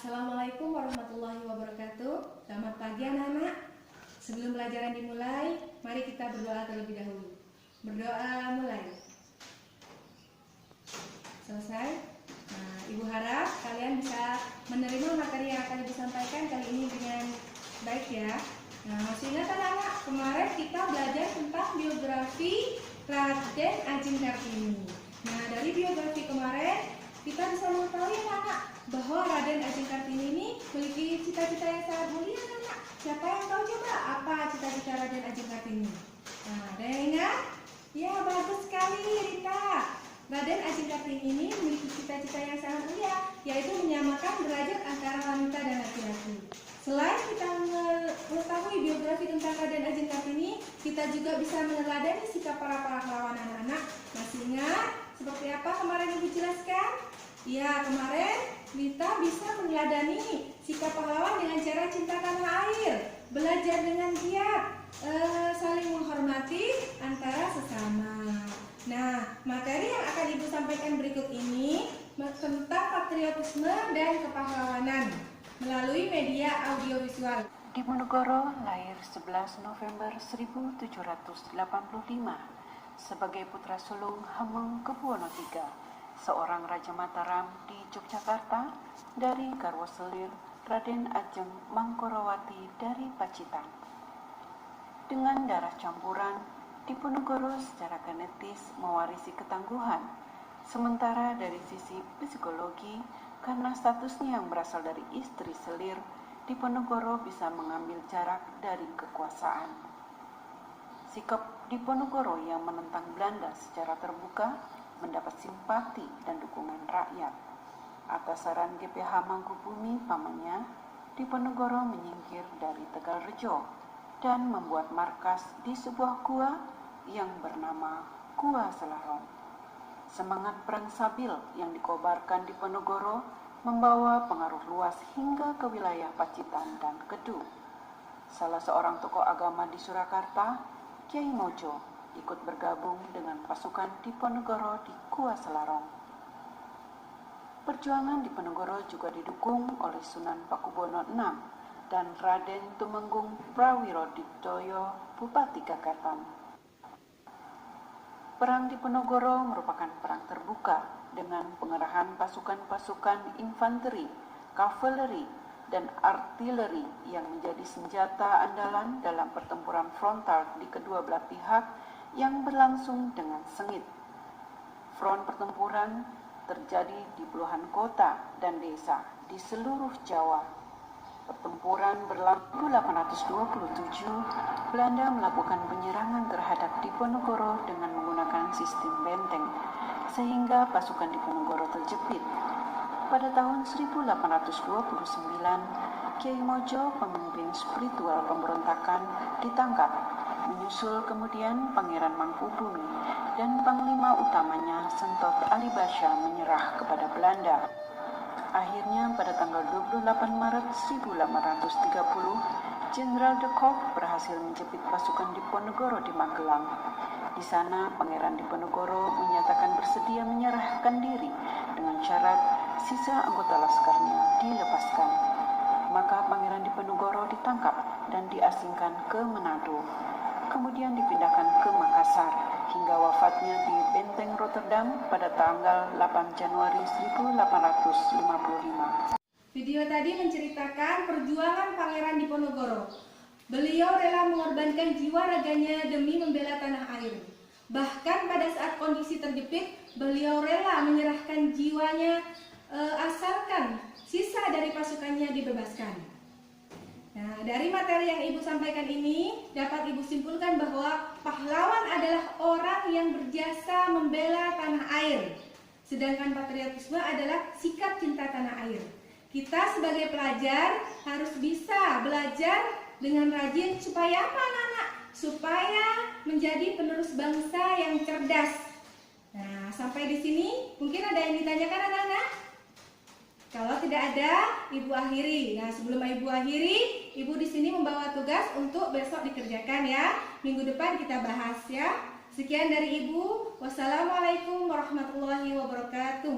Assalamualaikum warahmatullahi wabarakatuh. Selamat pagi anak-anak. Sebelum pelajaran dimulai, mari kita berdoa terlebih dahulu. Berdoa mulai. Selesai. Nah, Ibu harap kalian bisa menerima materi yang akan Ibu sampaikan kali ini dengan baik ya. Nah, masih ingat anak-anak, kemarin kita belajar tentang biografi Raden Ajeng Kartini. Nah, dari biografi kemarin kita bisa mengetahui anak-anak bahwa Raden Ajeng Kartini ini memiliki cita-cita yang sangat mulia anak-anak. Siapa yang tahu coba apa cita-cita Raden Ajeng Kartini? Nah, ada yang ingat? Ya, bagus sekali Rita. Raden Ajeng Kartini ini memiliki cita-cita yang sangat mulia, yaitu menyamakan derajat antara wanita dan laki-laki. Selain kita mengetahui biografi tentang Raden Ajeng Kartini, kita juga bisa meneladani sikap para pahlawan anak-anak. Masih ingat seperti apa kemarin Ibu jelaskan? Ya, kemarin kita bisa meneladani sikap pahlawan dengan cara cinta tanah air, belajar dengan giat, saling menghormati antara sesama. Nah, materi yang akan Ibu sampaikan berikut ini tentang patriotisme dan kepahlawanan melalui media audiovisual. Diponegoro lahir 11 November 1785 sebagai putra sulung Hamengkubuwono III, seorang Raja Mataram di Yogyakarta dari garwa selir Raden Ajeng Mangkorawati dari Pacitan. Dengan darah campuran, Diponegoro secara genetis mewarisi ketangguhan, sementara dari sisi psikologi, karena statusnya yang berasal dari istri selir, Diponegoro bisa mengambil jarak dari kekuasaan. Sikap Diponegoro yang menentang Belanda secara terbuka mendapat simpati dan dukungan rakyat. Atas saran GPH Mangkubumi pamannya, Diponegoro menyingkir dari Tegalrejo dan membuat markas di sebuah gua yang bernama Gua Selarong. Semangat perang Sabil yang dikobarkan Diponegoro membawa pengaruh luas hingga ke wilayah Pacitan dan Kedu. Salah seorang tokoh agama di Surakarta, Kyai Mojo, ikut bergabung dengan pasukan Diponegoro di Gua Selarong. Perjuangan Diponegoro juga didukung oleh Sunan Pakubono VI dan Raden Tumenggung Prawirodiptoyo, Bupati Kakatan. Perang Diponegoro merupakan perang terbuka dengan pengerahan pasukan-pasukan infanteri, kavaleri, dan artileri yang menjadi senjata andalan dalam pertempuran frontal di kedua belah pihak yang berlangsung dengan sengit. Front pertempuran terjadi di puluhan kota dan desa di seluruh Jawa. Pertempuran berlangsung 1827, Belanda melakukan penyerangan terhadap Diponegoro dengan menggunakan sistem benteng, sehingga pasukan Diponegoro terjepit. Pada tahun 1829, Kyai Mojo, pemimpin spiritual pemberontakan, ditangkap. Menyusul kemudian Pangeran Mangkubumi dan Panglima utamanya Sentot Alibasha menyerah kepada Belanda. Akhirnya pada tanggal 28 Maret 1830, Jenderal de Kock berhasil menjepit pasukan Diponegoro di Magelang. Di sana, Pangeran Diponegoro menyatakan bersedia menyerahkan diri dengan syarat sisa anggota laskarnya dilepaskan. Maka Pangeran Diponegoro ditangkap dan diasingkan ke Manado. Kemudian dipindahkan ke Makassar hingga wafatnya di Benteng Rotterdam pada tanggal 8 Januari 1855. Video tadi menceritakan perjuangan Pangeran Diponegoro. Beliau rela mengorbankan jiwa raganya demi membela tanah air. Bahkan pada saat kondisi terjepit, beliau rela menyerahkan jiwanya asalkan sisa dari pasukannya dibebaskan. Nah, dari materi yang Ibu sampaikan ini dapat Ibu simpulkan bahwa pahlawan adalah orang yang berjasa membela tanah air. Sedangkan patriotisme adalah sikap cinta tanah air. Kita sebagai pelajar harus bisa belajar dengan rajin supaya apa anak-anak? Supaya menjadi penerus bangsa yang cerdas. Nah, sampai di sini mungkin ada yang ditanyakan anak-anak? Kalau tidak ada, Ibu akhiri. Nah, sebelum Ibu akhiri, Ibu di sini membawa tugas untuk besok dikerjakan ya. Minggu depan kita bahas ya. Sekian dari Ibu. Wassalamualaikum warahmatullahi wabarakatuh.